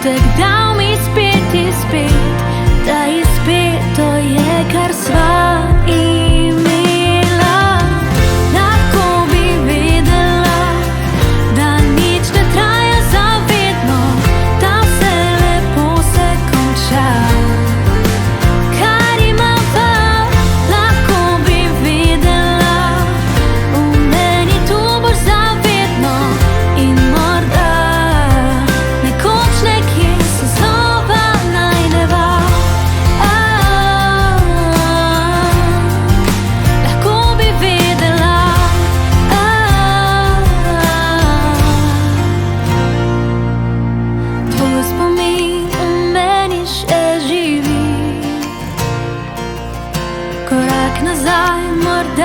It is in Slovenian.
občutek dal mi spet in spet, da je spet to je, kar sva imela. Lahko bi vedela, da nič ne traja zavedno, da vse lepo se konča. Kar imava, lahko bi vedela, v meni tu boš zavedno in morda nekoč nekje se znova najdeva. Lahko bi vedela, tvoj spomin v meni še živi. Korak nazaj morda